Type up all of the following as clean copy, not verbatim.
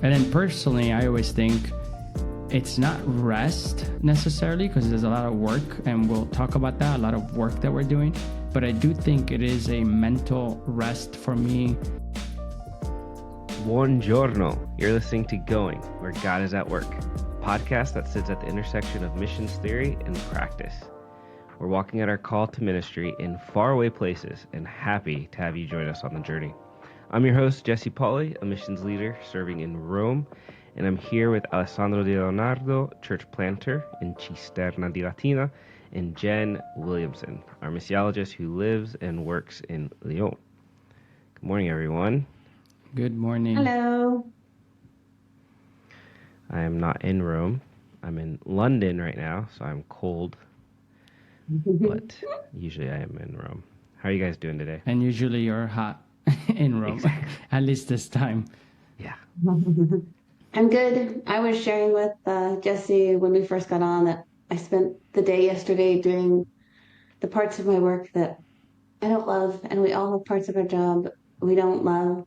And then personally, I always think it's not rest necessarily, because there's a lot of work, and we'll talk about that, a lot of work that we're doing. But I do think it is a mental rest for me. Buongiorno. You're listening to Going, Where God is at Work, a podcast that sits at the intersection of missions theory and practice. We're walking at our call to ministry in faraway places and happy to have you join us on the journey. I'm your host, Jesse Pauli, a missions leader serving in Rome, and I'm here with Alessandro Di Leonardo, church planter in Cisterna di Latina, and Jen Williamson, our missiologist who lives and works in Lyon. Good morning, everyone. Good morning. Hello. I am not in Rome. I'm in London right now, so I'm cold, but usually I am in Rome. How are you guys doing today? And usually you're hot in Rome, Exactly. at least this time. Yeah. I'm good. I was sharing with Jesse when we first got on that I spent the day yesterday doing the parts of my work that I don't love, and we all have parts of our job we don't love,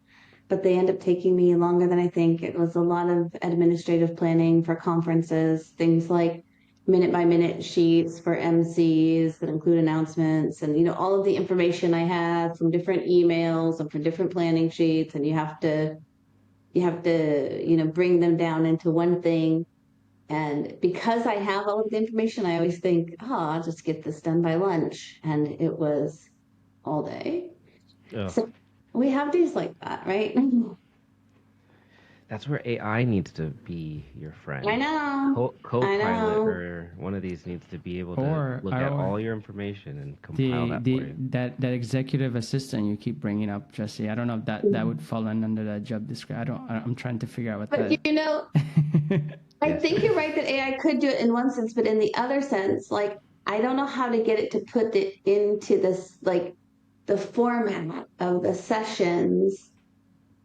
but they end up taking me longer than I think. It was a lot of administrative planning for conferences, things like minute-by-minute sheets for MCs that include announcements and, all of the information I have from different emails and from different planning sheets, and you have to, bring them down into one thing. And because I have all of the information, I always think, I'll just get this done by lunch. And it was all day. Oh, So we have days like that, right? that's where AI needs to be your friend. I know. Co-pilot or one of these needs to be able to look at all your information and compile that for you. That executive assistant you keep bringing up, Jesse. I don't know if that would fall under that job description. I'm trying to figure out what that. But I think you're right that AI could do it in one sense, but in the other sense, like I don't know how to get it to put it into this, like the format of the sessions.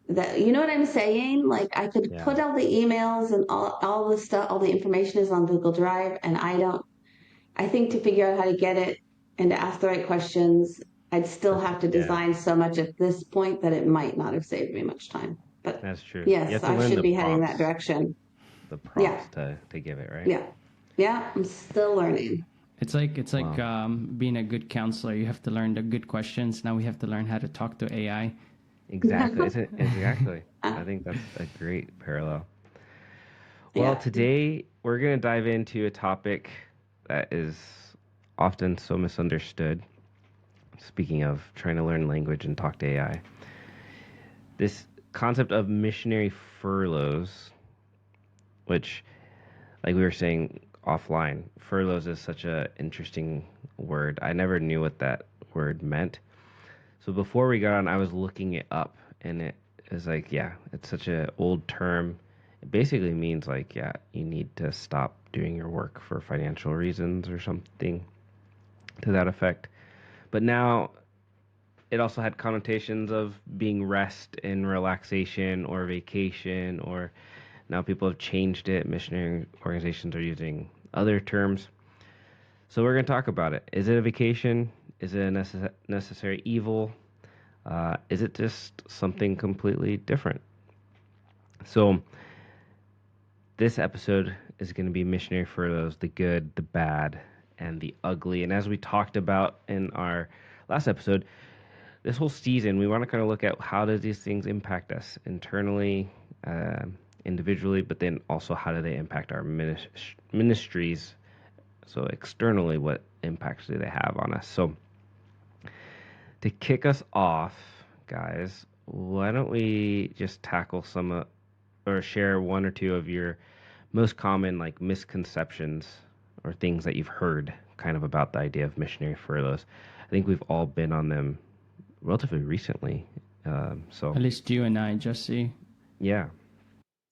That, you know what I'm saying? Like I could put all the emails and all the stuff, all the information is on Google Drive, and I think to figure out how to get it and to ask the right questions, I'd still have to design so much at this point that it might not have saved me much time. But that's true. Yes, I should be heading that direction. The prompts to give it, right? Yeah, I'm still learning. It's like being a good counselor. You have to learn the good questions. Now we have to learn how to talk to AI. Exactly. Exactly. I think that's a great parallel. Well, today we're going to dive into a topic that is often so misunderstood. Speaking of trying to learn language and talk to AI, this concept of missionary furloughs, which, like we were saying offline, furloughs is such an interesting word. I never knew what that word meant. So before we got on, I was looking it up, and it is like, it's such an old term. It basically means like, you need to stop doing your work for financial reasons or something to that effect. But now it also had connotations of being rest and relaxation or vacation, or now people have changed it. Missionary organizations are using other terms. So we're going to talk about it. Is it a vacation? Is it a necessary evil? Is it just something completely different? So this episode is going to be Missionary Furloughs, the good, the bad, and the ugly. And as we talked about in our last episode, this whole season, we want to kind of look at how do these things impact us internally, individually, but then also how do they impact our ministries? So externally, what impacts do they have on us? So to kick us off, guys, why don't we just tackle some or share one or two of your most common like misconceptions or things that you've heard kind of about the idea of missionary furloughs. I think we've all been on them relatively recently. So at least you and I, Jesse. Yeah.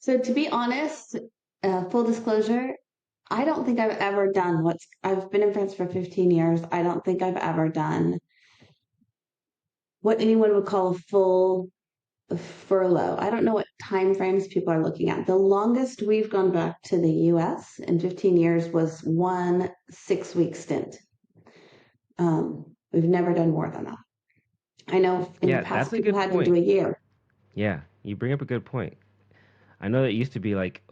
So to be honest, full disclosure, I don't think I've ever done I've been in France for 15 years. I don't think I've ever done what anyone would call a full furlough. I don't know what time frames people are looking at. The longest we've gone back to the US in 15 years was 1 6-week stint. We've never done more than that. I know in the past people had to do a year. Yeah, you bring up a good point. I know it used to be like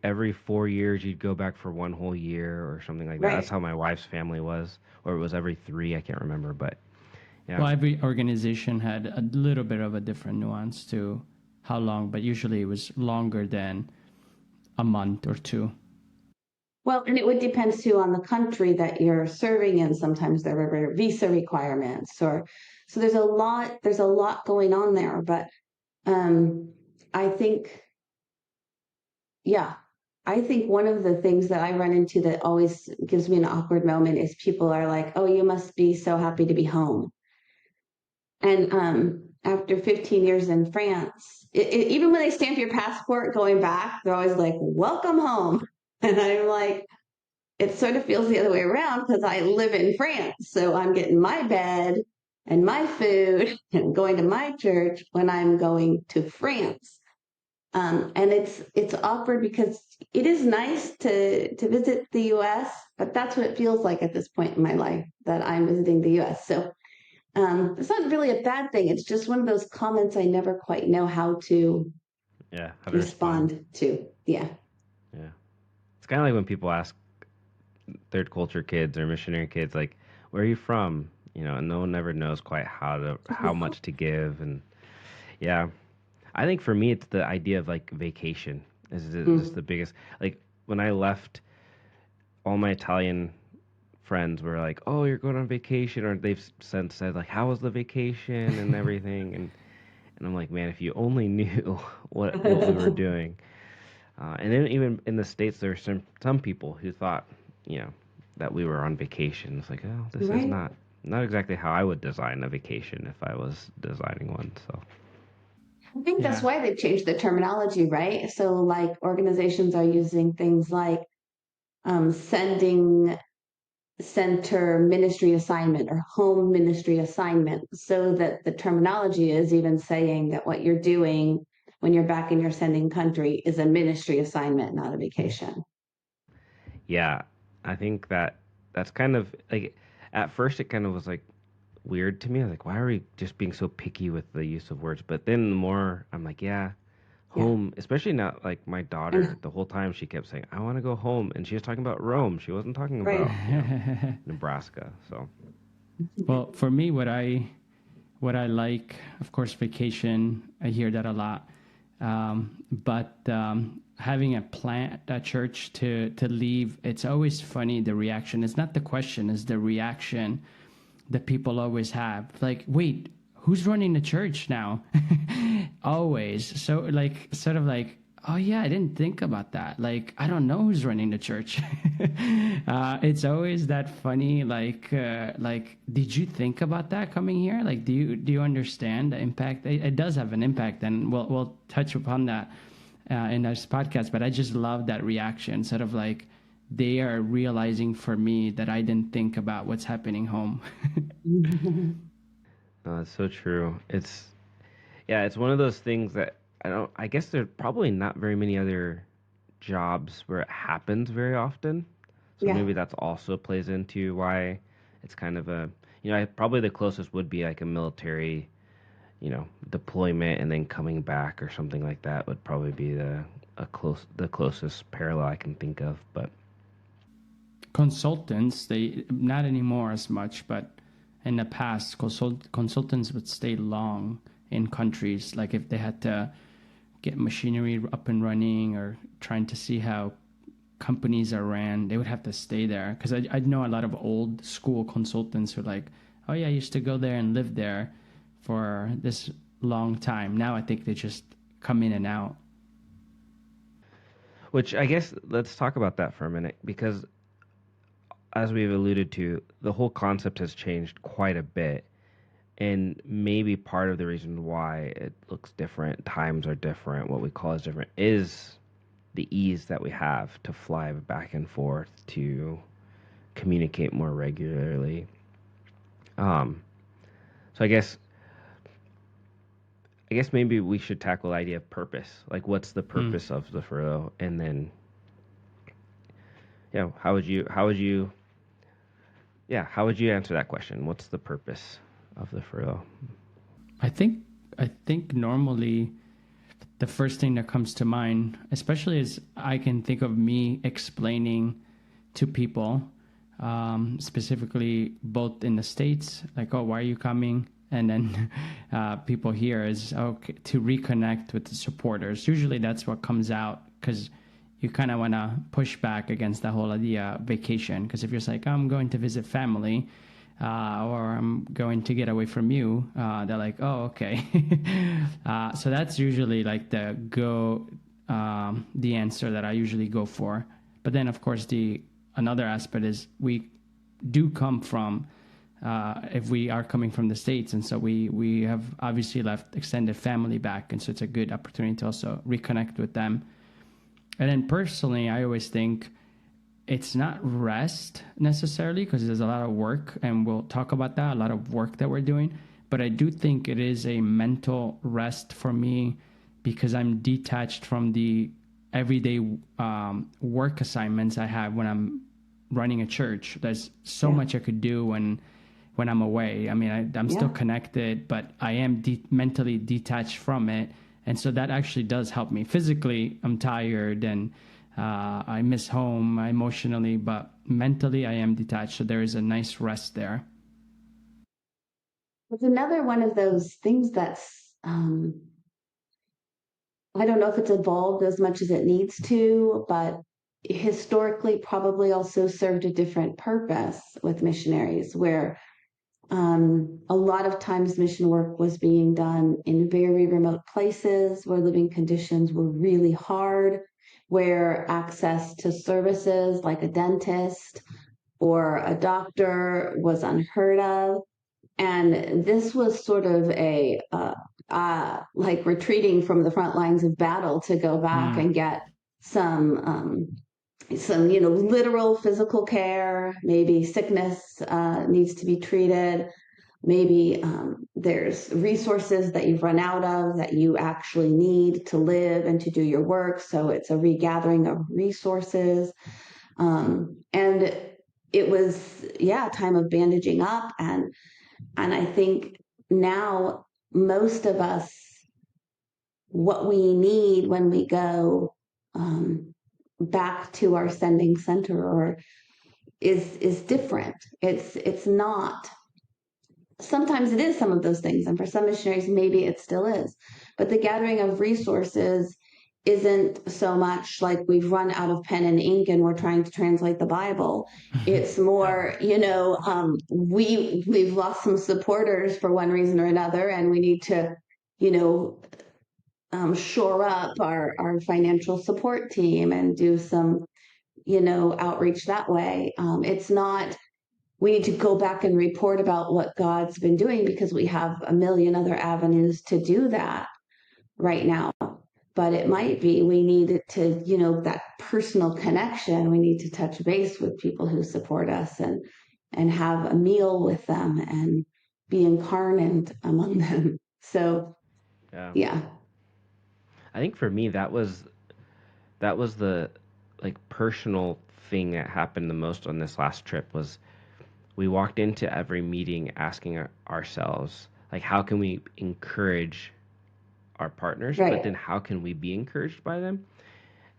every 4 years you'd go back for one whole year or something like that. That's Right. how my wife's family was, or it was every three. I can't remember, but yeah. Well, every organization had a little bit of a different nuance to how long, but usually it was longer than a month or two. Well, and it would depend too on the country that you're serving in. Sometimes there are visa requirements, or so there's a lot going on there. But um, I think, yeah, I think one of the things that I run into that always gives me an awkward moment is people are like, "Oh, you must be so happy to be home." And after 15 years in France, even when they stamp your passport going back, they're always like, "Welcome home." And I'm like, it sort of feels the other way around because I live in France. So I'm getting my bed and my food and going to my church when I'm going to France. And it's awkward because it is nice to visit the US, but that's what it feels like at this point in my life that I'm visiting the US. So it's not really a bad thing. It's just one of those comments I never quite know how to Yeah, how to respond. respond to. Yeah. Yeah. It's kind of like when people ask third culture kids or missionary kids, like, where are you from? And no one ever knows quite how much to give. And yeah, I think for me, it's the idea of like vacation is the biggest. Like when I left, all my Italian friends were like, "Oh, you're going on vacation," or they've since said like, "How was the vacation and everything?" And I'm like, man, if you only knew what we were doing. And then even in the States, there are some people who thought, you know, that we were on vacation. It's like, oh, this is Right. not exactly how I would design a vacation if I was designing one. So I think that's Yeah. why they've changed the terminology, right? So, like, organizations are using things like sending center ministry assignment or home ministry assignment, so that the terminology is even saying that what you're doing when you're back in your sending country is a ministry assignment, not a vacation. yeah, I think that's kind of like at first it kind of was like weird to me. I was like, why are we just being so picky with the use of words? But then the more I'm like, yeah, Yeah. home, especially now, like my daughter, And the whole time she kept saying, I want to go home. And she was talking about Rome. She wasn't talking right. about, Nebraska. So, Well, for me, what I like, of course, vacation. I hear that a lot, but having a plan at church to leave, it's always funny the reaction. It's not the question, it's the reaction that people always have. Like, wait, who's running the church now? Always. So like, sort of like, oh yeah, I didn't think about that. Like, I don't know who's running the church. It's always that funny. Like, did you think about that coming here? Like, do you understand the impact? It does have an impact, and we'll touch upon that in this podcast. But I just love that reaction, sort of like they are realizing for me that I didn't think about what's happening home. no, it's so true. Yeah, it's one of those things that I guess there's probably not very many other jobs where it happens very often. So Yeah. maybe that's also plays into why it's kind of probably the closest would be like a military, deployment and then coming back or something like that would probably be the closest parallel I can think of. But Consultants, they not anymore as much, but in the past, consultants would stay long in countries, like if they had to get machinery up and running or trying to see how companies are ran, they would have to stay there. Because I know a lot of old school consultants who are like, oh yeah, I used to go there and live there for this long time. Now I think they just come in and out. which I guess let's talk about that for a minute because as we've alluded to, the whole concept has changed quite a bit. And maybe part of the reason why it looks different, times are different, what we call is different, is the ease that we have to fly back and forth, to communicate more regularly. Um, so I guess maybe we should tackle the idea of purpose. Like, what's the Mm. purpose of the furlough? And then, how would you answer that question? What's the purpose of the furlough? I think normally the first thing that comes to mind, especially is I can think of me explaining to people, specifically both in the States, like, oh, why are you coming? And then people here is, okay, to reconnect with the supporters. Usually that's what comes out, because you kind of want to push back against the whole idea of vacation. Because if you're like, I'm going to visit family, or I'm going to get away from you, they're like, oh, okay. So that's usually like the answer that I usually go for. But then, of course, another aspect is we do come from, if we are coming from the States, and so we have obviously left extended family back, and so it's a good opportunity to also reconnect with them. And then personally, I always think it's not rest necessarily, because there's a lot of work, and we'll talk about that, a lot of work that we're doing. But I do think it is a mental rest for me, because I'm detached from the everyday work assignments I have when I'm running a church. There's so much I could do when I'm away. I mean, I'm still connected, but I am mentally detached from it. And so that actually does help me. Physically, I'm tired and I miss home emotionally, but mentally I am detached. So there is a nice rest there. It's another one of those things that's, I don't know if it's evolved as much as it needs to, but historically probably also served a different purpose with missionaries, where a lot of times mission work was being done in very remote places where living conditions were really hard, where access to services like a dentist or a doctor was unheard of. And this was sort of a like retreating from the front lines of battle to go back and get some literal physical care. Maybe sickness needs to be treated. Maybe there's resources that you've run out of that you actually need to live and to do your work. So it's a regathering of resources. And it was, time of bandaging up. And I think now most of us, what we need when we go back to our sending center or is different. It's not. Sometimes it is some of those things, and for some missionaries, maybe it still is. But the gathering of resources isn't so much like we've run out of pen and ink and we're trying to translate the Bible. It's more, we've lost some supporters for one reason or another, and we need to, shore up our financial support team and do some, outreach that way. It's not, we need to go back and report about what God's been doing, because we have a million other avenues to do that right now. But it might be we need to, that personal connection. We need to touch base with people who support us and have a meal with them and be incarnate among them. So, yeah. I think for me that was the like personal thing that happened the most on this last trip. Was we walked into every meeting asking ourselves, like, how can we encourage our partners, Right. but then how can we be encouraged by them?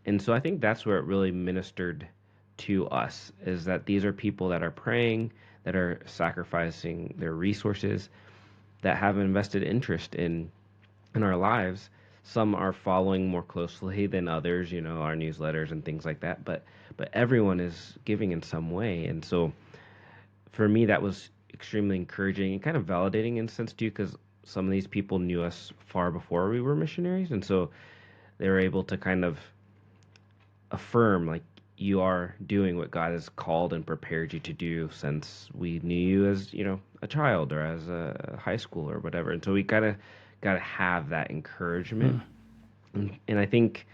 And so I think that's where it really ministered to us, is that these are people that are praying, that are sacrificing their resources, that have invested interest in our lives. Some are following more closely than others, our newsletters and things like that, but everyone is giving in some way. And so for me, that was extremely encouraging and kind of validating in a sense too, because some of these people knew us far before we were missionaries, and so they were able to kind of affirm, like, you are doing what God has called and prepared you to do since we knew you as, a child or as a high school or whatever. And so we gotta have that encouragement. And I think,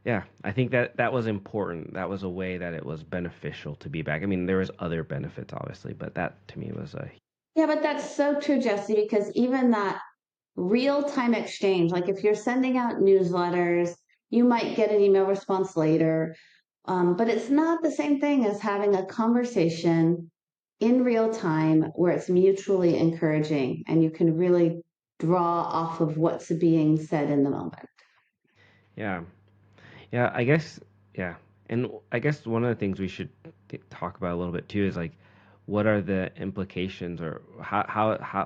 I think that was important. That was a way that it was beneficial to be back. I mean, there was other benefits, obviously, but that to me was a... Yeah, but that's so true, Jesse, because even that real-time exchange, like if you're sending out newsletters, you might get an email response later, but it's not the same thing as having a conversation in real time where it's mutually encouraging and you can really draw off of what's being said in the moment. Yeah. Yeah, I guess, yeah. And I guess one of the things we should talk about a little bit too is like, what are the implications, or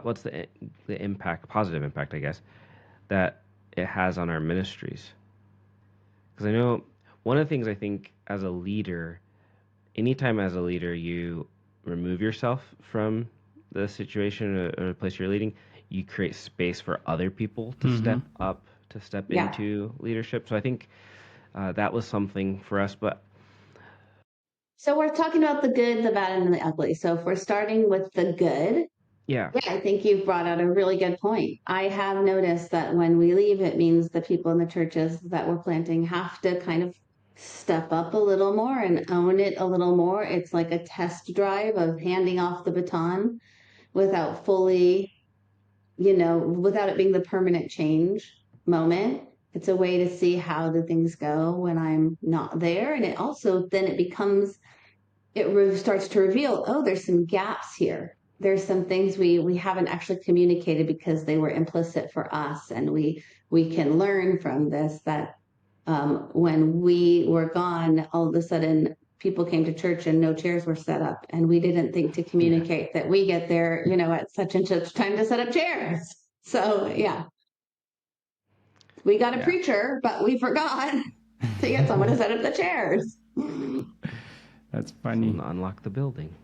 what's the impact, positive impact, I guess, that it has on our ministries? Because I know one of the things I think as a leader, anytime as a leader you remove yourself from the situation or the place you're leading, you create space for other people to step up, to step Yeah. into leadership. So I think that was something for us. But So we're talking about the good, the bad, and the ugly. So if we're starting with the good, yeah, yeah, I think you've brought out a really good point. I have noticed that when we leave, it means the people in the churches that we're planting have to kind of step up a little more and own it a little more. It's like a test drive of handing off the baton without fully, without it being the permanent change moment. It's a way to see how do things go when I'm not there. And it also then starts to reveal, oh, there's some gaps here. There's some things we haven't actually communicated because they were implicit for us, and we can learn from this that when we were gone, all of a sudden people came to church and no chairs were set up, and we didn't think to communicate that we get there, at such and such time to set up chairs. So yeah, we got a preacher, but we forgot to get someone to set up the chairs. That's funny. So unlock the building.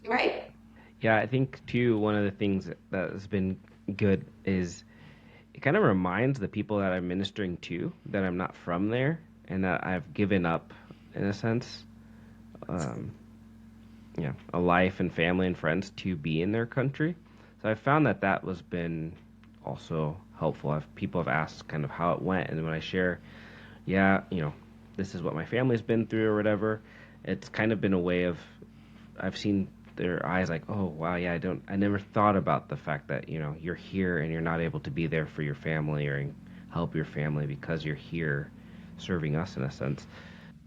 Right. Yeah, I think too, one of the things that has been good is it kind of reminds the people that I'm ministering to that I'm not from there and that I've given up, in a sense, a life and family and friends to be in their country. So I found that was been also helpful. People have asked kind of how it went, and when I share, this is what my family's been through or whatever, it's kind of been a way of, I've seen their eyes like, oh wow, yeah, I never thought about the fact that you're here and you're not able to be there for your family or help your family because you're here serving us in a sense.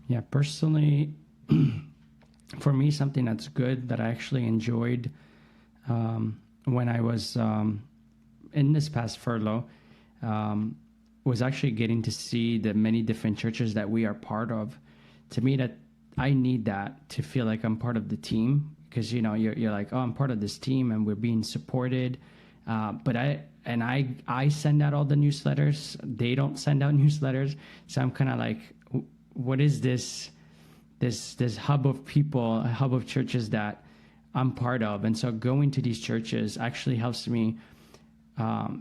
Yeah, personally, for me, something that's good that I actually enjoyed when I was in this past furlough was actually getting to see the many different churches that we are part of. To me, that I need that to feel like I'm part of the team, because you're like, oh, I'm part of this team and we're being supported. But I send out all the newsletters. They don't send out newsletters, so I'm kind of like, what is this hub of people, a hub of churches that I'm part of? And so going to these churches actually helps me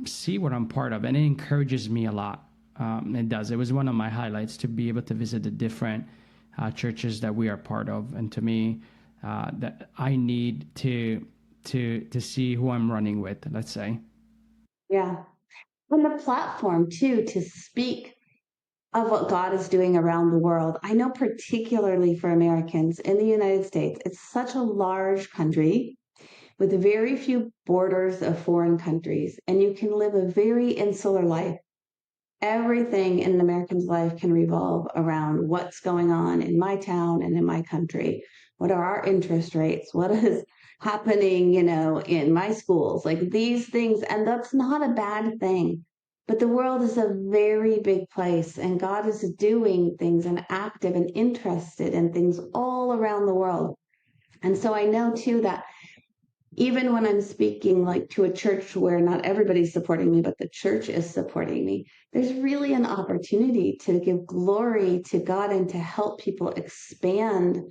see what I'm part of, and it encourages me a lot. It does. It was one of my highlights to be able to visit the different churches that we are part of, and to me, that I need to see who I'm running with. Let's say. Yeah, and the platform too to speak of what God is doing around the world. I know particularly for Americans in the United States, it's such a large country with very few borders of foreign countries, and you can live a very insular life. Everything in an American's life can revolve around what's going on in my town and in my country. What are our interest rates? What is happening, in my schools? Like these things, and that's not a bad thing. But the world is a very big place, and God is doing things and active and interested in things all around the world. And so I know too that even when I'm speaking like to a church where not everybody's supporting me, but the church is supporting me, there's really an opportunity to give glory to God and to help people expand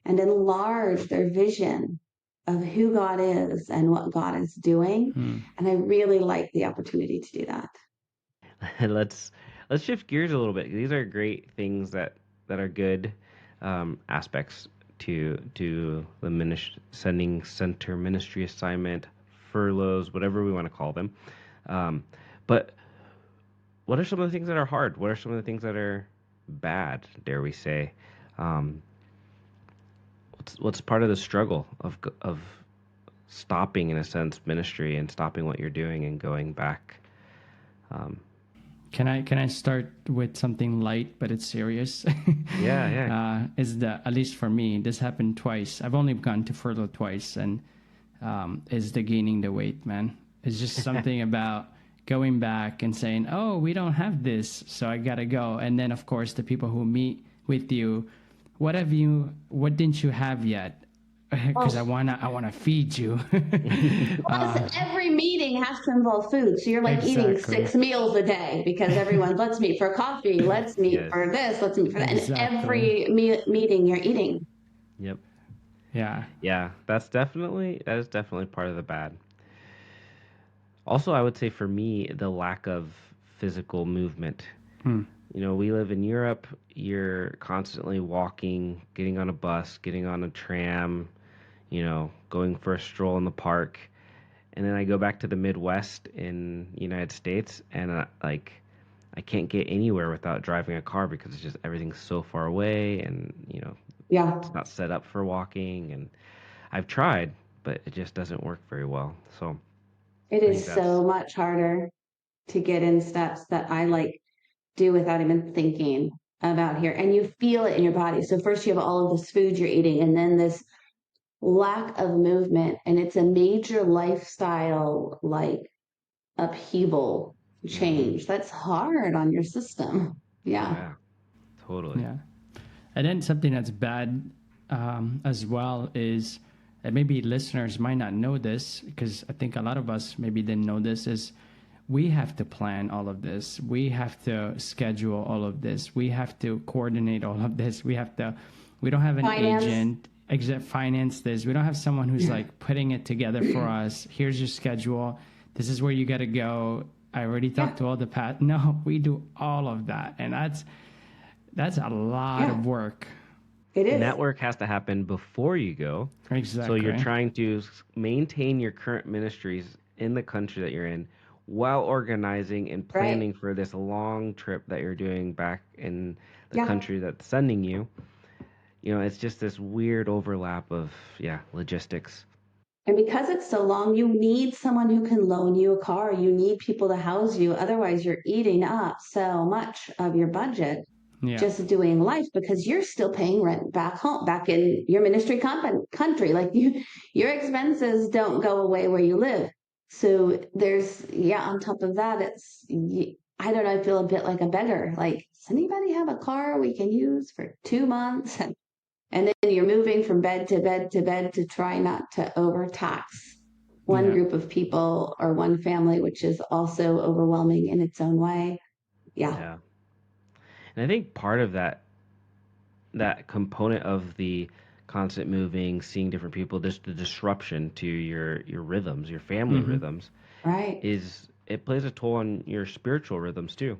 and enlarge their vision of who God is and what God is doing. And I really like the opportunity to do that. let's shift gears a little bit. These are great things that are good aspects to the sending center ministry assignment, furloughs, whatever we want to call them. But what are some of the things that are hard? What are some of the things that are bad, dare we say? What's part of the struggle of stopping, in a sense, ministry and stopping what you're doing and going back? Can I start with something light, but it's serious? Yeah. At least for me, this happened twice. I've only gone to furlough twice, and is the gaining the weight, man. It's just something about going back and saying, oh, we don't have this, so I gotta go. And then of course the people who meet with you, what didn't you have yet? Because I wanna feed you. Plus, every meeting has to involve food. So you're like eating Exactly. 6 meals a day because everyone, let's meet for coffee, let's meet Yes. for this, let's meet for that. Exactly. And every meeting you're eating. Yep. Yeah. Yeah, that is definitely part of the bad. Also, I would say for me, the lack of physical movement. Hmm. You know, we live in Europe, you're constantly walking, getting on a bus, getting on a tram, you know, going for a stroll in the park. And then I go back to the Midwest in the United States, and like I can't get anywhere without driving a car because it's just everything's so far away, and you know, Yeah, it's not set up for walking. And I've tried, but it just doesn't work very well. So it I think is that's so much harder to get in steps that I like do without even thinking about here. And you feel it in your body. So first you have all of this food you're eating, and then this lack of movement, and it's a major lifestyle like upheaval hmm change. That's hard on your system. oh Yeah. yeah, totally. Yeah. And then something that's bad as well is, and maybe listeners might not know this because I think a lot of us maybe didn't know this, is we have to plan all of this. We have to schedule all of this. We have to coordinate all of this. We don't have an Finance. agent, except finance this. We don't have someone who's like putting it together for us. Here's your schedule. This is where you got to go. I already talked to all the No, we do all of that. And that's a lot Yeah. of work. It is. And that work has to happen before you go. Exactly. So you're trying to maintain your current ministries in the country that you're in while organizing and planning for this long trip that you're doing back in the Yeah. country that's sending you. You know, it's just this weird overlap of, logistics. And because it's so long, you need someone who can loan you a car. You need people to house you. Otherwise, you're eating up so much of your budget Yeah. just doing life because you're still paying rent back home, back in your ministry country. Like your expenses don't go away where you live. So there's, on top of that, I don't know, I feel a bit like a beggar. Like, does anybody have a car we can use for 2 months? And then you're moving from bed to bed to bed to try not to overtax one Yeah. group of people or one family, which is also overwhelming in its own way. Yeah. Yeah. And I think part of that component of the constant moving, seeing different people, just the disruption to your rhythms, your family rhythms, Right. it plays a toll on your spiritual rhythms too.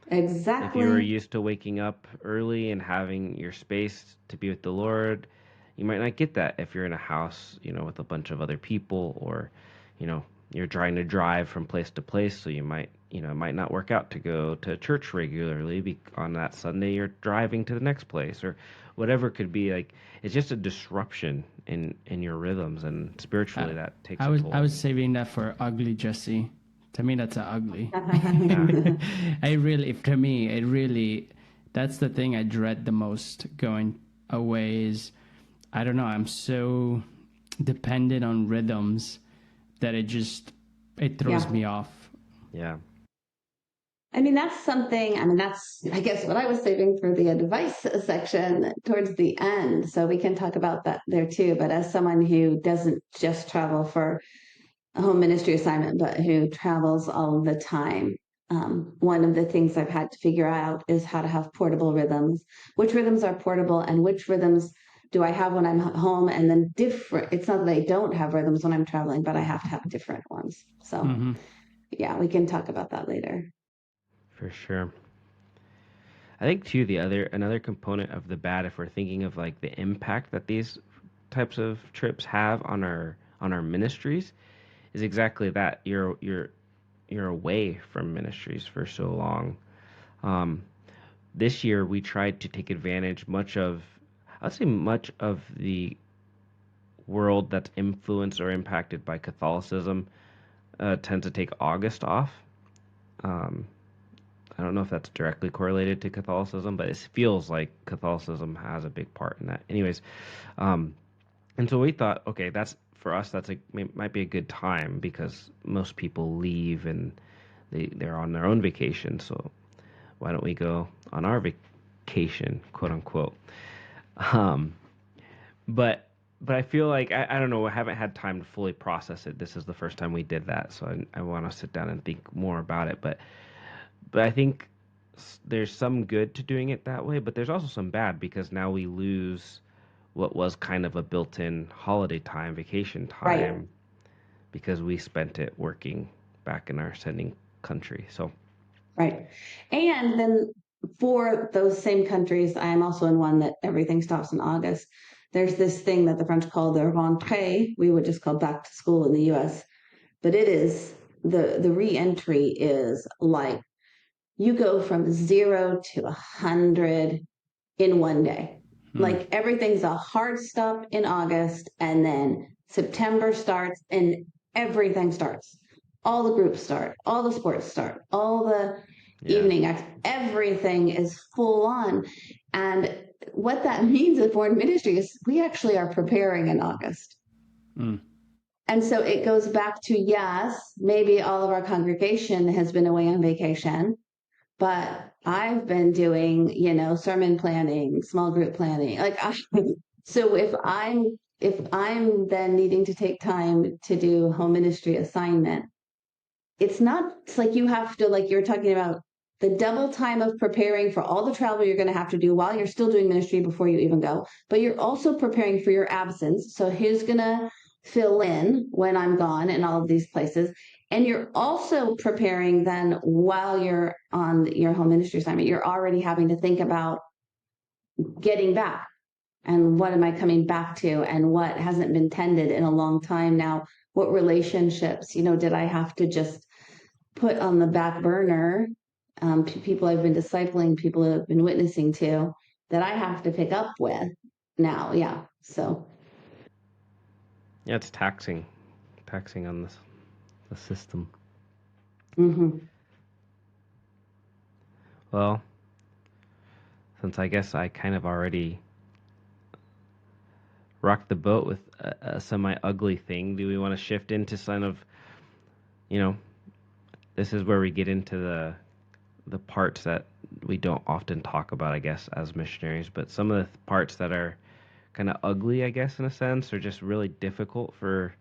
If Exactly. you were used to waking up early and having your space to be with the Lord, you might not get that if you're in a house, you know, with a bunch of other people, or, you know, you're trying to drive from place to place. So you might, it might not work out to go to church regularly. On that Sunday, you're driving to the next place, or whatever it could be. Like, it's just a disruption in your rhythms, and spiritually that takes a toll. I was saving that for ugly Jesse. To me, that's a ugly. To me, it really, that's the thing I dread the most going away is, I don't know, I'm so dependent on rhythms that it throws me off. Yeah. I mean, that's I guess, what I was saving for the advice section towards the end. So we can talk about that there too. But as someone who doesn't just travel for a home ministry assignment, but who travels all the time, one of the things I've had to figure out is how to have portable rhythms. Which rhythms are portable and which rhythms do I have when I'm home? And then different, it's not that I don't have rhythms when I'm traveling, but I have to have different ones. So yeah, we can talk about that later. For sure. I think too another component of the bad, if we're thinking of like the impact that these types of trips have on our ministries, is exactly that. You're away from ministries for so long. Um, this year we tried to take advantage I'd say much of the world that's influenced or impacted by Catholicism tends to take August off. Um, I don't know if that's directly correlated to Catholicism, but it feels like Catholicism has a big part in that. Anyways, and so we thought, okay, that's for us. Might be a good time because most people leave and they're on their own vacation, so why don't we go on our vacation, quote unquote. Um, but I feel like I don't know. I haven't had time to fully process it. This is the first time we did that, so I want to sit down and think more about it. But I think there's some good to doing it that way, but there's also some bad because now we lose what was kind of a built-in holiday time, vacation Right. time, because we spent it working back in our sending country. So Right. And then for those same countries, I am also in one that everything stops in August. There's this thing that the French call the rentrée. We would just call back to school in the US. But it is the re-entry is like you go from 0 to 100 in one day. Like everything's a hard stop in August, and then September starts and everything starts. All the groups start, all the sports start, all the evening acts, everything is full on. And what that means in foreign ministry is we actually are preparing in August. And so it goes back to, yes, maybe all of our congregation has been away on vacation, but I've been doing, sermon planning, small group planning. So if I'm then needing to take time to do home ministry assignment, it's like you have to, like you're talking about, the double time of preparing for all the travel you're going to have to do while you're still doing ministry before you even go, but you're also preparing for your absence. So who's going to fill in when I'm gone in all of these places? And you're also preparing then while you're on your home ministry assignment, you're already having to think about getting back and what am I coming back to and what hasn't been tended in a long time now. What relationships, did I have to just put on the back burner, people I've been discipling, people I've been witnessing to, that I have to pick up with now. Yeah. So. yeah, it's taxing on the system. Mm-hmm. Well, since I guess I kind of already rocked the boat with a semi ugly thing, do we want to shift into kind of, this is where we get into the parts that we don't often talk about, I guess, as missionaries, but some of the parts that are kind of ugly, I guess, in a sense, or just really difficult for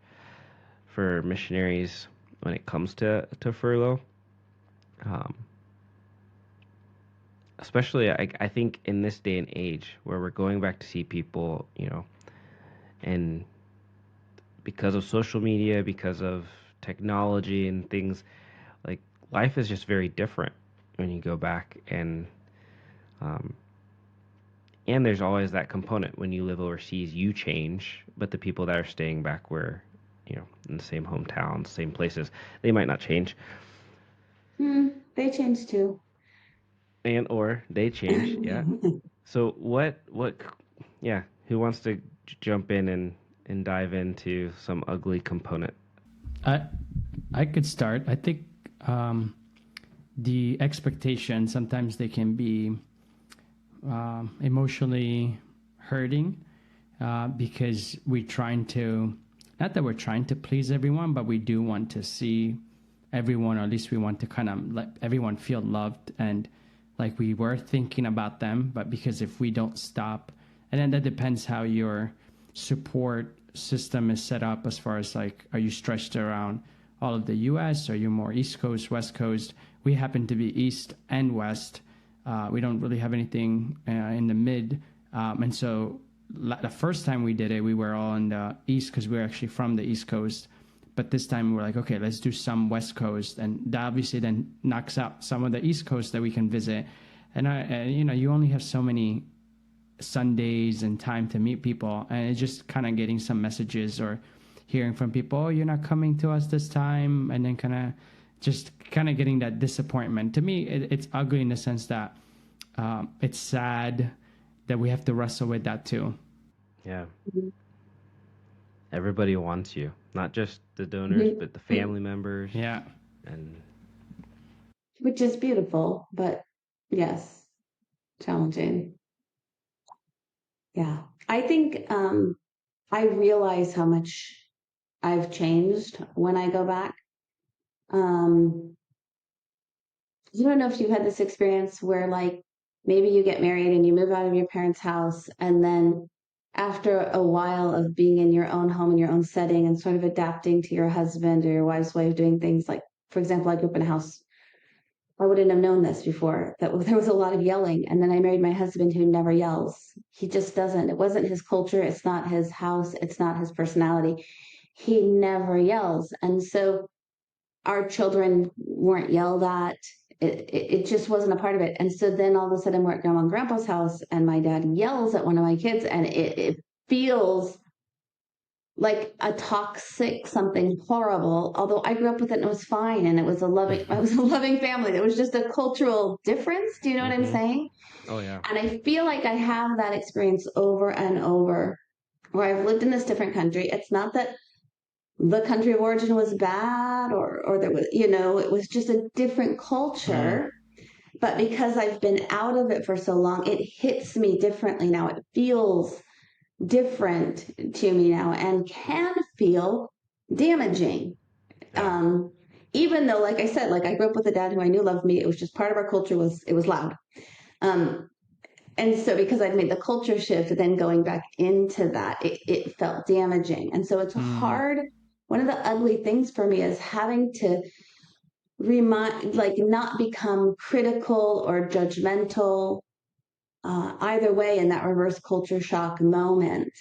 missionaries when it comes to furlough. Um, Especially, I think in this day and age where we're going back to see people, and because of social media, because of technology and things, like life is just very different when you go back um, and there's always that component when you live overseas, you change, but the people that are staying back where, in the same hometown, same places, they might not change. They change too. And or they change, yeah. So yeah, who wants to jump in and dive into some ugly component? I could start. I think the expectations sometimes they can be emotionally hurting because we're trying to, not that we're trying to please everyone, but we do want to see everyone, or at least we want to kind of let everyone feel loved and like we were thinking about them. But because if we don't stop, and then that depends how your support system is set up as far as like, are you stretched around all of the US? Are you more East Coast, West Coast? We happen to be East and West. We don't really have anything in the mid. And so the first time we did it, we were all on the East because we were actually from the East Coast. But this time we're like, okay, let's do some West Coast. And that obviously then knocks out some of the East Coast that we can visit. And, you only have so many Sundays and time to meet people. And it's just kind of getting some messages or hearing from people, oh, you're not coming to us this time. And then kind of getting that disappointment. To me, it's ugly in the sense that it's sad that we have to wrestle with that too. Yeah. Everybody wants you, not just the donors, but the family members. Yeah. And which is beautiful, but yes, challenging. Yeah. I think I realize how much I've changed when I go back. I don't know if you've had this experience where like maybe you get married and you move out of your parents' house, and then after a while of being in your own home, in your own setting, and sort of adapting to your husband or your wife's way of doing things, like, for example, I grew up in a house, I wouldn't have known this before, that there was a lot of yelling. And then I married my husband who never yells. He just doesn't. It wasn't his culture. It's not his house. It's not his personality. He never yells. And so our children weren't yelled at. It just wasn't a part of it. And so then all of a sudden we're at grandma and grandpa's house and my dad yells at one of my kids, and it feels like a toxic something horrible, although I grew up with it and it was fine, and it was I was a loving family. It was just a cultural difference. Do you know what I'm saying? Oh yeah. And I feel like I have that experience over and over, where I've lived in this different country. It's not that the country of origin was bad, or there was, it was just a different culture. But because I've been out of it for so long, it hits me differently now. It feels different to me now and can feel damaging. Yeah. Even though, like I said, like I grew up with a dad who I knew loved me. It was just part of our culture, it was loud. And so because I'd made the culture shift, then going back into that, it felt damaging. And so it's hard. One of the ugly things for me is having to like not become critical or judgmental either way in that reverse culture shock moment,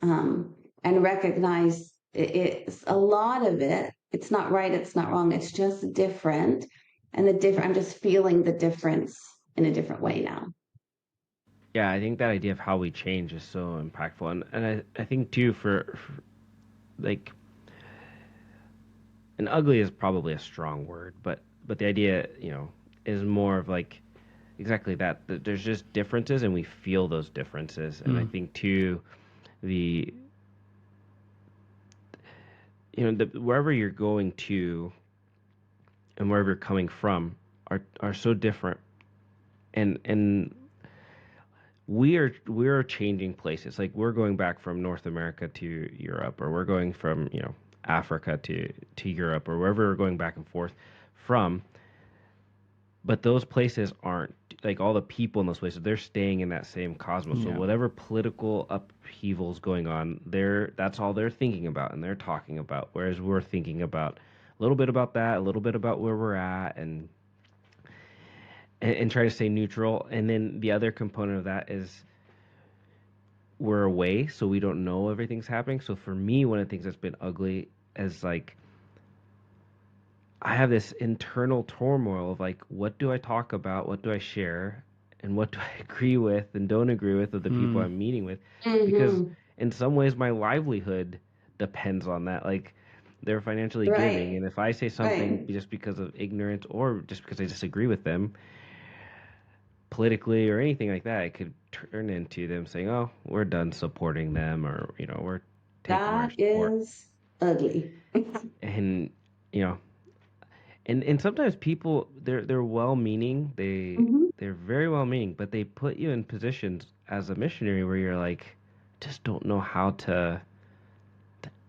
and recognize it's a lot of it. It's not right. It's not wrong. It's just different. And I'm just feeling the difference in a different way now. Yeah, I think that idea of how we change is so impactful, and I think too for like, and ugly is probably a strong word, but the idea, is more of like exactly that there's just differences and we feel those differences, and I think too the wherever you're going to and wherever you're coming from are so different, and we're changing places. Like we're going back from North America to Europe, or we're going from Africa to Europe, or wherever we're going back and forth from. But those places aren't like all the people in those places. They're staying in that same cosmos. So Yeah. whatever political upheaval's going on, that's all they're thinking about and they're talking about. Whereas we're thinking about a little bit about that, a little bit about where we're at, and try to stay neutral. And then the other component of that is we're away, so we don't know everything's happening. So for me, one of the things that's been ugly is like I have this internal turmoil of like, what do I talk about? What do I share? And what do I agree with and don't agree with the people I'm meeting with? Because in some ways, my livelihood depends on that. Like, they're financially giving. Right. And if I say something just because of ignorance or just because I disagree with them politically or anything like that, it could turn into them saying, oh, we're done supporting them, or, we're taking our That support. is ugly. And, you know, and sometimes people they're well meaning, they're very well meaning, but they put you in positions as a missionary where you're like just don't know how to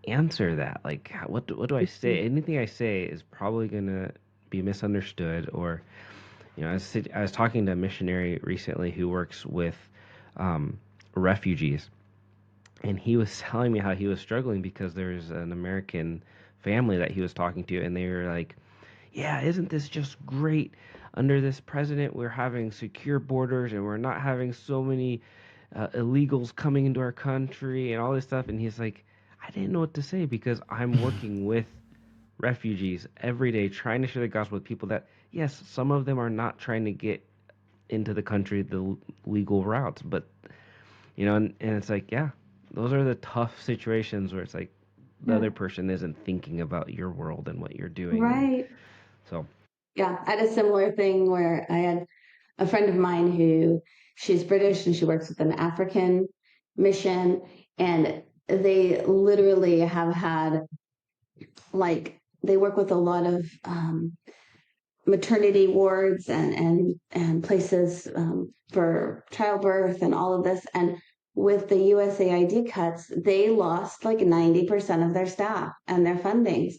answer that. Like what do I say? Anything I say is probably gonna be misunderstood, or I was talking to a missionary recently who works with refugees, and he was telling me how he was struggling because there's an American family that he was talking to, and they were like, yeah, isn't this just great? Under this president, we're having secure borders and we're not having so many illegals coming into our country and all this stuff. And he's like, I didn't know what to say because I'm working with refugees every day, trying to share the gospel with people that, yes, some of them are not trying to get into the country the legal routes, but, and it's like, yeah, those are the tough situations where it's like the Yeah. other person isn't thinking about your world and what you're doing. And Right. so, Yeah. I had a similar thing where I had a friend of mine who she's British and she works with an African mission, and they literally have had like they work with a lot of maternity wards and places for childbirth and all of this. And with the USAID cuts, they lost like 90% of their staff and their fundings.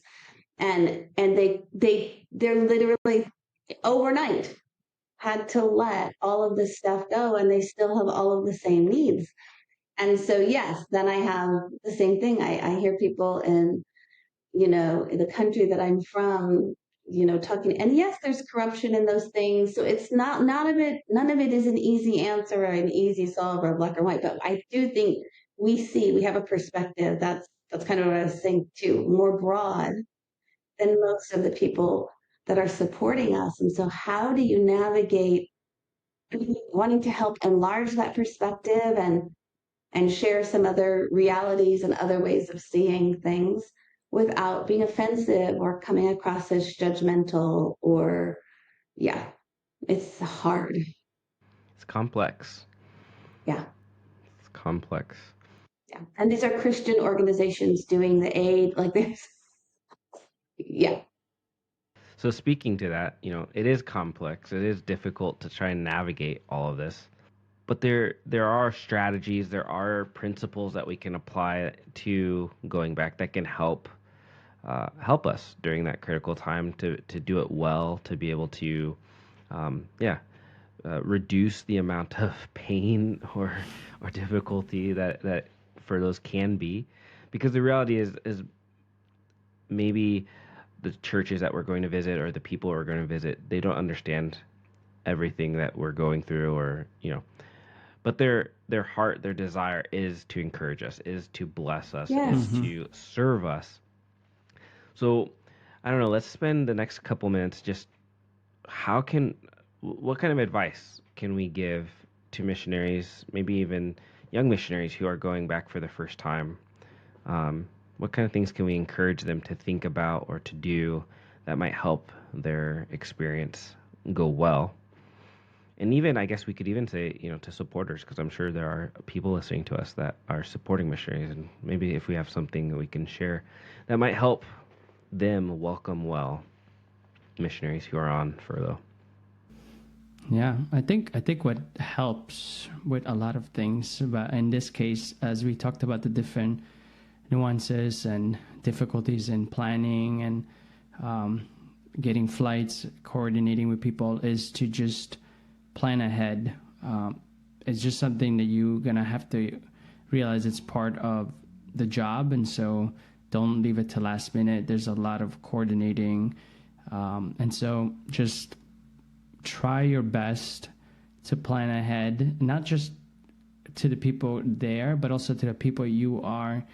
And they're literally overnight had to let all of this stuff go, and they still have all of the same needs. And so, yes, then I have the same thing. I hear people in, the country that I'm from, talking, and yes, there's corruption in those things. So it's none of it is an easy answer or an easy solve or black or white. But I do think we have a perspective that's kind of what I was saying too, more broad than most of the people that are supporting us. And so how do you navigate wanting to help enlarge that perspective and share some other realities and other ways of seeing things without being offensive or coming across as judgmental or, yeah, it's hard. It's complex. Yeah. It's complex. Yeah. And these are Christian organizations doing the aid, like this. Yeah. So speaking to that, it is complex. It is difficult to try and navigate all of this. But there are strategies, there are principles that we can apply to going back that can help us during that critical time to do it well, to be able to reduce the amount of pain or difficulty that furloughs can be, because the reality is maybe the churches that we're going to visit or the people we're going to visit, they don't understand everything that we're going through, or but their heart, their desire is to encourage us, is to bless us, Yes. is to serve us. So I don't know, let's spend the next couple minutes just what kind of advice can we give to missionaries, maybe even young missionaries who are going back for the first time? What kind of things can we encourage them to think about or to do that might help their experience go well? And even, I guess we could even say, to supporters, because I'm sure there are people listening to us that are supporting missionaries, and maybe if we have something that we can share that might help them welcome well missionaries who are on furlough. Yeah, I think what helps with a lot of things, but in this case, as we talked about the different nuances and difficulties in planning and getting flights, coordinating with people, is to just plan ahead. It's just something that you're gonna have to realize it's part of the job, and so don't leave it to last minute. There's a lot of coordinating, and so just try your best to plan ahead, not just to the people there, but also to the people you are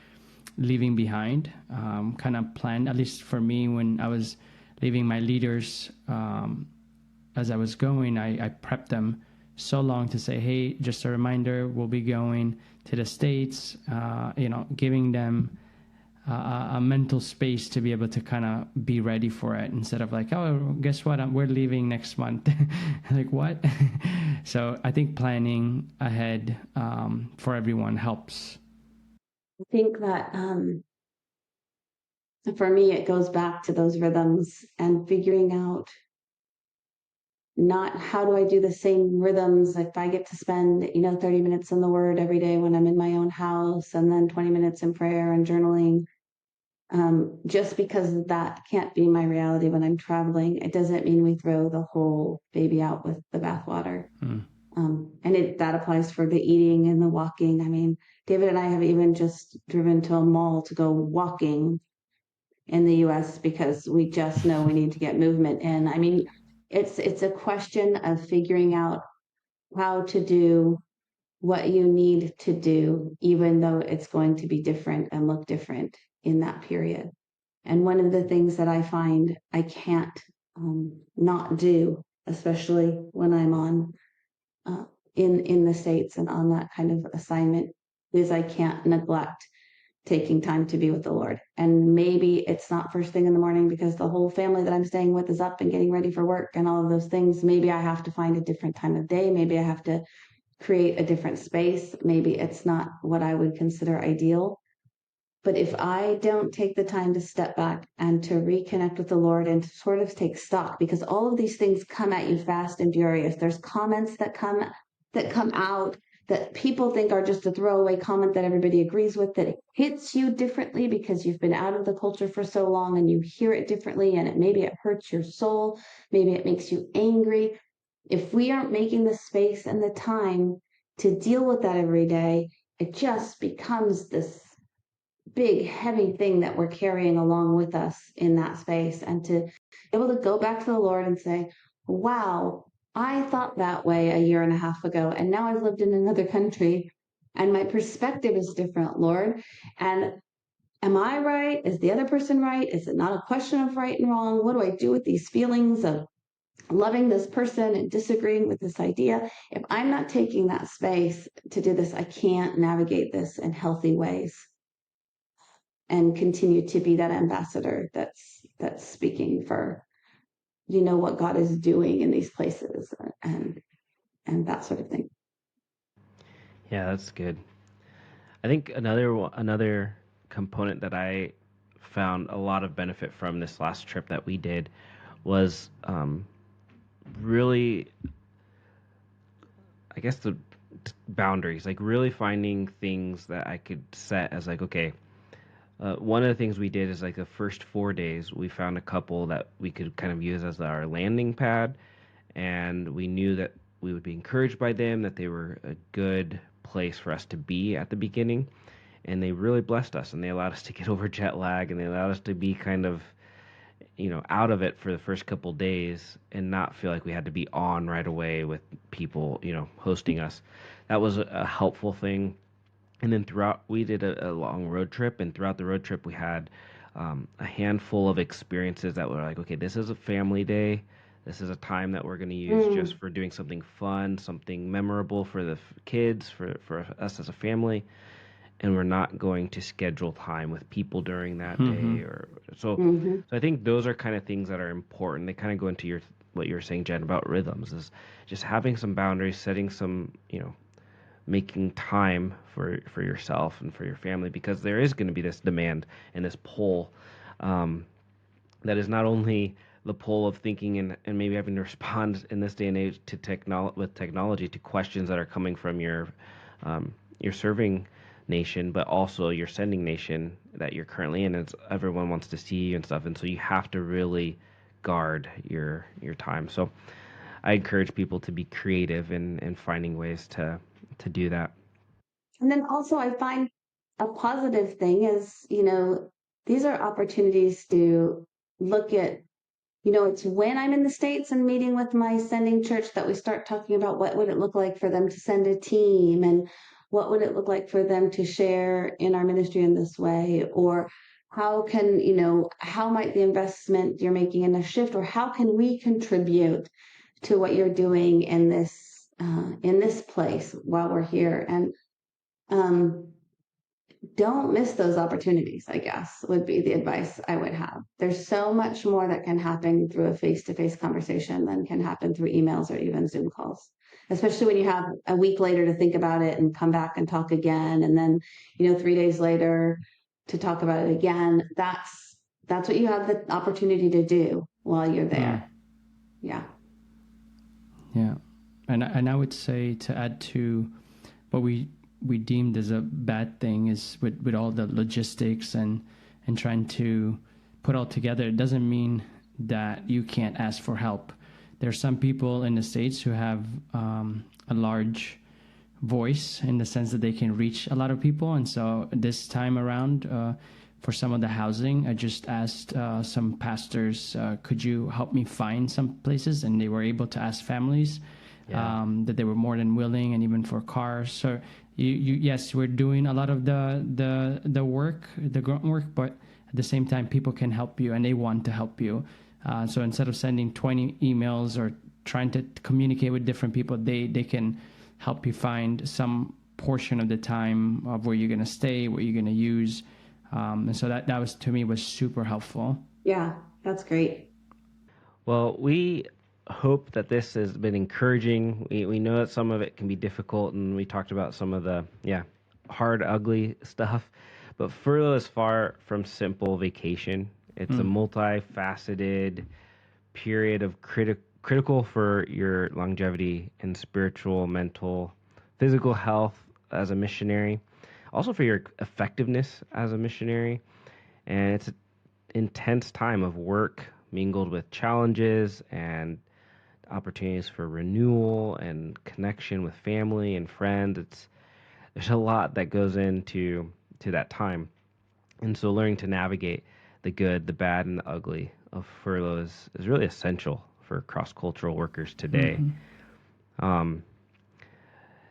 leaving behind. Kind of plan, at least for me, when I was leaving my leaders, as I was going, I prepped them so long to say, hey, just a reminder, we'll be going to the States, giving them a mental space to be able to kind of be ready for it, instead of like, oh, guess what, we're leaving next month. Like, what? So I think planning ahead for everyone helps. I think that for me, it goes back to those rhythms and figuring out not how do I do the same rhythms if I get to spend 30 minutes in the Word every day when I'm in my own house, and then 20 minutes in prayer and journaling. Just because that can't be my reality when I'm traveling, it doesn't mean we throw the whole baby out with the bathwater. And that applies for the eating and the walking. I mean, David and I have even just driven to a mall to go walking in the US because we just know we need to get movement in. I mean, it's a question of figuring out how to do what you need to do, even though it's going to be different and look different in that period. And one of the things that I find I can't not do, especially when I'm on in the States and on that kind of assignment, is I can't neglect taking time to be with the Lord. And maybe it's not first thing in the morning because the whole family that I'm staying with is up and getting ready for work and all of those things. Maybe I have to find a different time of day. Maybe I have to create a different space. Maybe it's not what I would consider ideal. But if I don't take the time to step back and to reconnect with the Lord and to sort of take stock, because all of these things come at you fast and furious. There's comments that come out that people think are just a throwaway comment that everybody agrees with, that it hits you differently because you've been out of the culture for so long and you hear it differently, and maybe it hurts your soul, maybe it makes you angry. If we aren't making the space and the time to deal with that every day, it just becomes this big, heavy thing that we're carrying along with us in that space. And to be able to go back to the Lord and say, wow, I thought that way a year and a half ago, and now I've lived in another country and my perspective is different, Lord. And am I right? Is the other person right? Is it not a question of right and wrong? What do I do with these feelings of loving this person and disagreeing with this idea? If I'm not taking that space to do this, I can't navigate this in healthy ways and continue to be that ambassador that's speaking for, what God is doing in these places, and that sort of thing. Yeah, that's good. I think another component that I found a lot of benefit from this last trip that we did was really, I guess, the boundaries, like really finding things that I could set as like, okay, one of the things we did is like the first 4 days, we found a couple that we could kind of use as our landing pad. And we knew that we would be encouraged by them, that they were a good place for us to be at the beginning. And they really blessed us, and they allowed us to get over jet lag, and they allowed us to be kind of, out of it for the first couple days and not feel like we had to be on right away with people, hosting us. That was a helpful thing. And then we did a long road trip, and throughout the road trip, we had a handful of experiences that were like, okay, this is a family day. This is a time that we're going to use just for doing something fun, something memorable for the kids, for us as a family. And we're not going to schedule time with people during that day, or so. So I think those are kind of things that are important. They kind of go into what you were saying, Jen, about rhythms, is just having some boundaries, setting some, making time for yourself and for your family, because there is going to be this demand and this pull that is not only the pull of thinking and maybe having to respond in this day and age to technology to questions that are coming from your serving nation, but also your sending nation that you're currently in. It's everyone wants to see you and stuff, and so you have to really guard your time. So I encourage people to be creative in finding ways to do that. And then also I find a positive thing is, these are opportunities to look at, it's when I'm in the States and meeting with my sending church that we start talking about what would it look like for them to send a team, and what would it look like for them to share in our ministry in this way, or how can, how might the investment you're making in a shift, or how can we contribute to what you're doing in this place while we're here. And don't miss those opportunities, I guess, would be the advice I would have. There's so much more that can happen through a face-to-face conversation than can happen through emails or even Zoom calls, especially when you have a week later to think about it and come back and talk again. And then, 3 days later to talk about it again. That's what you have the opportunity to do while you're there. Yeah. Yeah. And I would say, to add to what we deemed as a bad thing, is with all the logistics and trying to put all together, it doesn't mean that you can't ask for help. There are some people in the States who have a large voice in the sense that they can reach a lot of people. And so this time around, for some of the housing, I just asked some pastors, could you help me find some places? And they were able to ask families. Yeah. That they were more than willing, and even for cars. So yes, we're doing a lot of the work, the grunt work, but at the same time, people can help you, and they want to help you. So instead of sending 20 emails or trying to communicate with different people, they can help you find some portion of the time of where you're going to stay, what you're going to use. And so that was, to me, was super helpful. Yeah, that's great. Well, we hope that this has been encouraging. We know that some of it can be difficult, and we talked about some of the hard, ugly stuff. But furlough is far from simple vacation. It's a multifaceted period of critical for your longevity in spiritual, mental, physical health as a missionary, also for your effectiveness as a missionary. And it's an intense time of work mingled with challenges and opportunities for renewal and connection with family and friends. There's a lot that goes into that time. And so learning to navigate the good, the bad, and the ugly of furlough is really essential for cross-cultural workers today.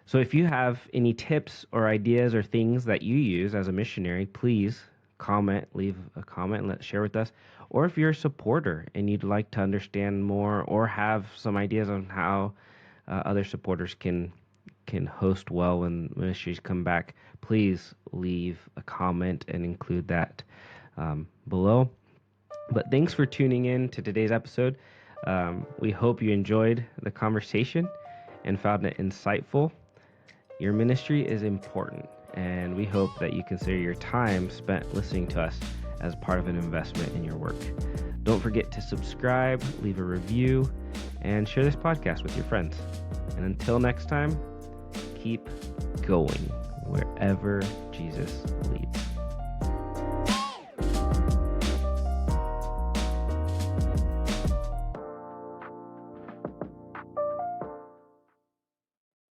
So if you have any tips or ideas or things that you use as a missionary, please leave a comment and share with us. Or if you're a supporter and you'd like to understand more or have some ideas on how other supporters can host well when ministries come back, please leave a comment and include that below. But thanks for tuning in to today's episode. We hope you enjoyed the conversation and found it insightful. Your ministry is important, and we hope that you consider your time spent listening to us as part of an investment in your work. Don't forget to subscribe, leave a review, and share this podcast with your friends. And until next time, keep going wherever Jesus leads.